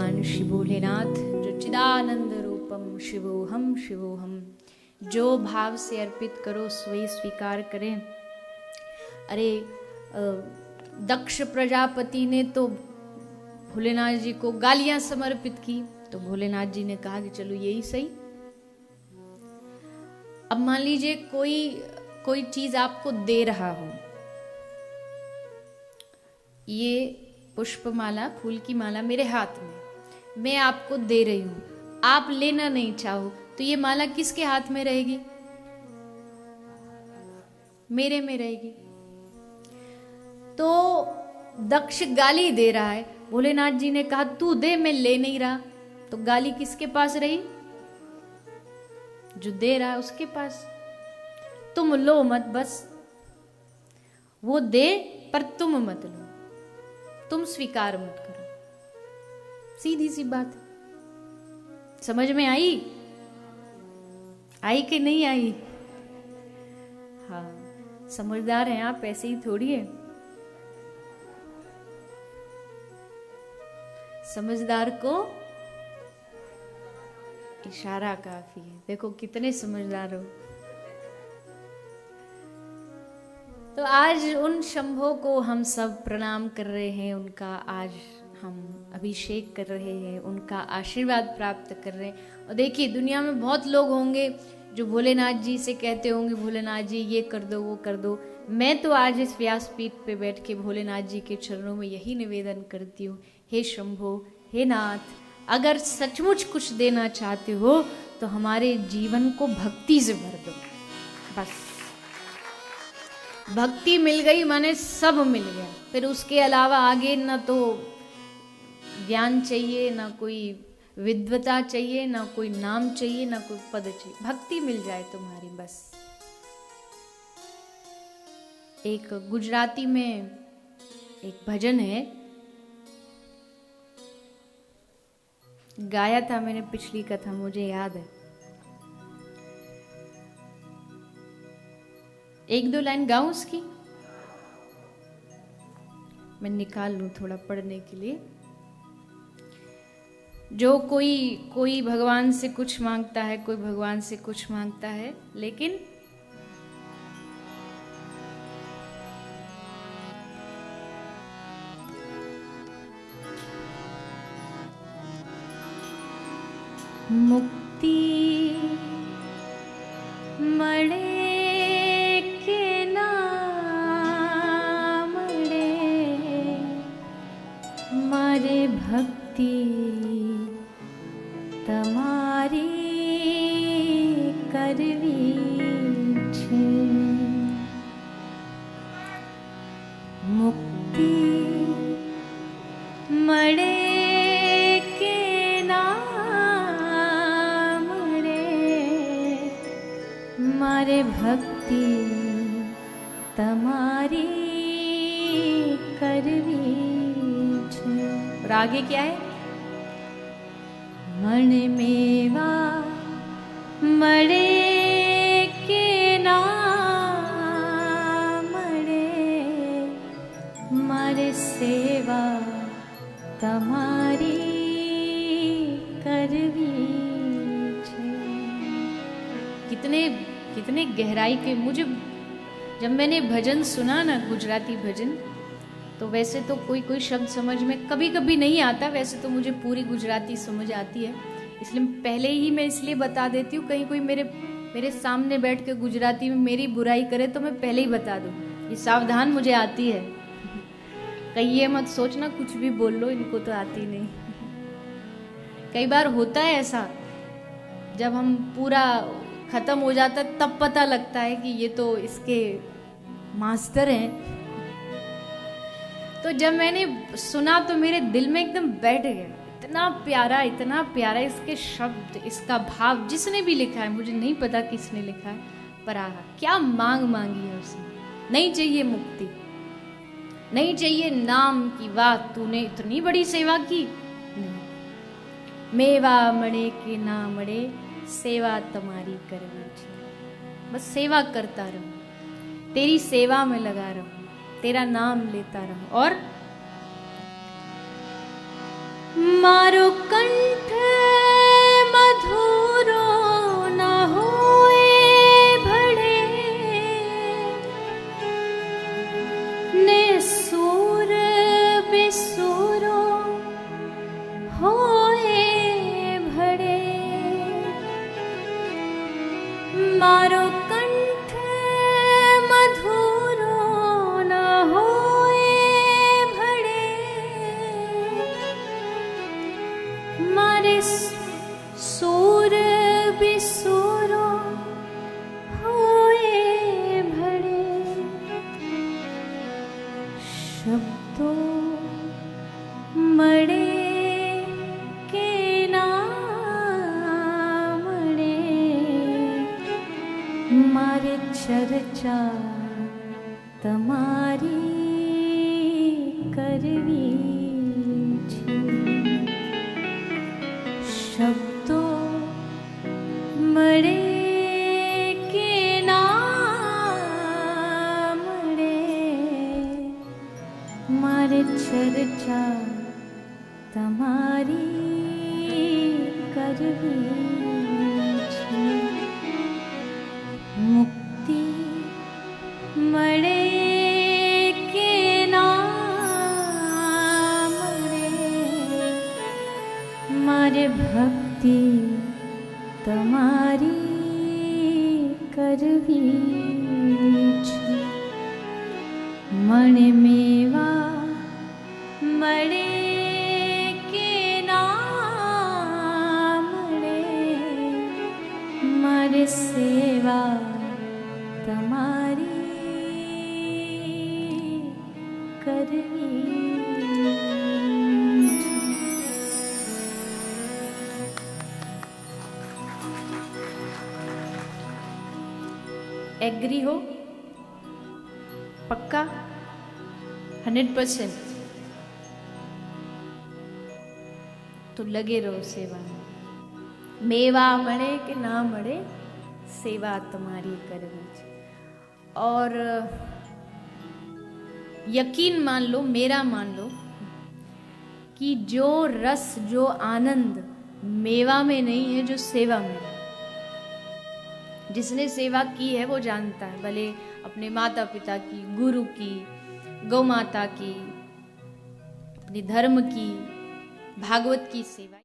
भगवान श्री भोलेनाथ जो चिदानंद रूपम शिवोहम शिवोहम, जो भाव से अर्पित करो सोई स्वीकार करें। अरे दक्ष प्रजापति ने तो भोलेनाथ जी को गालियां समर्पित की, तो भोलेनाथ जी ने कहा कि चलो यही सही। अब मान लीजिए कोई चीज आपको दे रहा हो, ये पुष्पमाला फूल की माला मेरे हाथ में, मैं आपको दे रही हूं, आप लेना नहीं चाहो, तो ये माला किसके हाथ में रहेगी? मेरे में रहेगी। तो दक्ष गाली दे रहा है, भोलेनाथ जी ने कहा तू दे, मैं ले नहीं रहा, तो गाली किसके पास रही? जो दे रहा है उसके पास। तुम लो मत, बस वो दे पर तुम मत लो, तुम स्वीकार मत करो। सीधी सी बात। समझ में आई? आई कि नहीं आई? हाँ, समझदार हैं आप, ऐसे ही थोड़ी है। समझदार को इशारा काफी है। देखो कितने समझदार हो। तो आज उन शंभो को हम सब प्रणाम कर रहे हैं, उनका आज हम अभिषेक कर रहे हैं, उनका आशीर्वाद प्राप्त कर रहे हैं। और देखिए दुनिया में बहुत लोग होंगे जो भोलेनाथ जी से कहते होंगे भोलेनाथ जी ये कर दो वो कर दो। मैं तो आज इस व्यासपीठ पे बैठ के भोलेनाथ जी के चरणों में यही निवेदन करती हूँ, हे शंभो, हे नाथ, अगर सचमुच कुछ देना चाहते हो तो हमारे जीवन को भक्ति से भर दो। बस भक्ति मिल गई माने सब मिल गया। फिर उसके अलावा आगे ना तो ज्ञान चाहिए, ना कोई विद्वता चाहिए, ना कोई नाम चाहिए, ना कोई पद चाहिए, भक्ति मिल जाए तुम्हारी बस। एक गुजराती में एक भजन है, गाया था मैंने पिछली कथा, मुझे याद है। एक दो लाइन गाऊं उसकी, मैं निकाल लूं थोड़ा पढ़ने के लिए। जो कोई भगवान से कुछ मांगता है, कोई भगवान से कुछ मांगता है, लेकिन मुक्ति मळे के नाम रे, मारे भक्ति तमारी करवी छे। मुक्ति मळे के नाम रे, मारे भक्ति तमारी करवी छे। और आगे क्या है? मन मेवा मळे के नाम रे, मारे सेवा तमारी करवी छे। कितने गहराई के। मुझे जब मैंने भजन सुना ना, गुजराती भजन, तो वैसे तो कोई शब्द समझ में कभी कभी नहीं आता, वैसे तो मुझे पूरी गुजराती समझ आती है, इसलिए पहले ही मैं इसलिए बता देती हूँ, कहीं कोई मेरे सामने बैठ के गुजराती में मेरी बुराई करे तो मैं पहले ही बता दूँ, ये सावधान मुझे आती है। कहीं ये मत सोचना कुछ भी बोल लो, इनको तो आती नहीं। कई बार होता है ऐसा, जब हम पूरा खत्म हो जाता है तब पता लगता है कि ये तो इसके मास्टर हैं। तो जब मैंने सुना तो मेरे दिल में एकदम बैठ गया, इतना प्यारा इसके शब्द, इसका भाव। जिसने भी लिखा है, मुझे नहीं पता किसने लिखा है, पर आहा क्या मांगी है उसने। नहीं चाहिए मुक्ति, नहीं चाहिए नाम की बात, तूने इतनी बड़ी सेवा की, नहीं। मेवा मड़े के ना मड़े, सेवा तुम्हारी करनी चाहिए। बस सेवा करता रहूं, तेरी सेवा में लगा रहूं, तेरा नाम लेता रहूं। और मारो कंठ मधुरो न होए भड़े, ने सुर बिसुरो होए भड़े। मारो कंठ मधुरो न होए भड़े, मारे सुर बिसुरो होए भड़े। शब्दों मड़े के ना मड़े, मारे चर्चा तमारी करवी छे। शब्दों मड़े के ना मड़े, मारे चर्चा तमारी करवी छे। मुक्ति मड़े के ना मड़े, मारे भक्ति तमारी करवी छे। मणे मेवा मड़े के ना मड़े, मारे सेवा तमारी करवी छे। एग्री हो पक्का 100%? तो लगे रहो सेवा में। मेवा मळे के ना मळे, सेवा तुम्हारी करवी छे। और यकीन मान लो, मेरा मान लो कि जो रस जो आनंद मेवा में नहीं है, जो सेवा में है। जिसने सेवा की है वो जानता है, भले अपने माता पिता की, गुरु की, गौ माता की, अपने धर्म की, भागवत की सेवा।